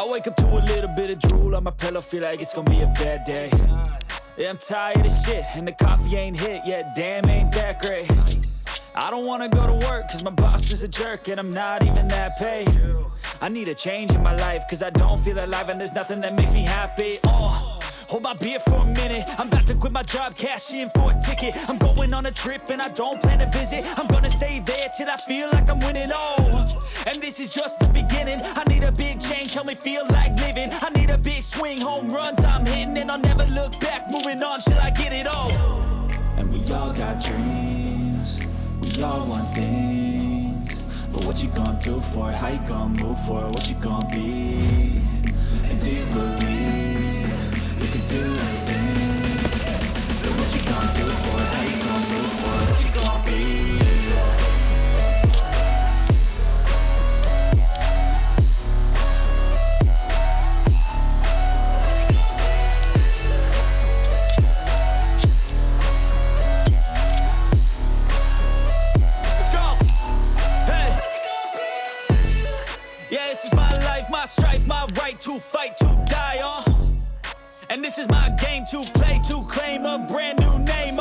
I wake up to a little bit of drool on my pillow, feel like it's gonna be a bad day. Yeah, I'm tired of shit, and the coffee ain't hit yet, damn, ain't that great. I don't wanna go to work, cause my boss is a jerk, and I'm not even that paid. I need a change in my life, cause I don't feel alive, and there's nothing that makes me happy. Hold my beer for a minute, I'm about to quit my job, cash in for a ticket. I'm going on a trip and I don't plan to visit. I'm gonna stay there till I feel like I'm winning, and this is just the beginning. I need a big change, help me feel like living. I need a big swing, home runs I'm hitting, and I'll never look back, moving on till I get it all. And we all got dreams, we all want things, but what you gonna do for it? How you gonna move for it? What you gonna be? And do you believe you can do anything? But what you gonna do for it? How you gonna move for it? What you gonna be? Let's go! Hey! Yeah, this is my life, my strife, my right to fight, to die on. And this is my game to play, to claim a brand new name.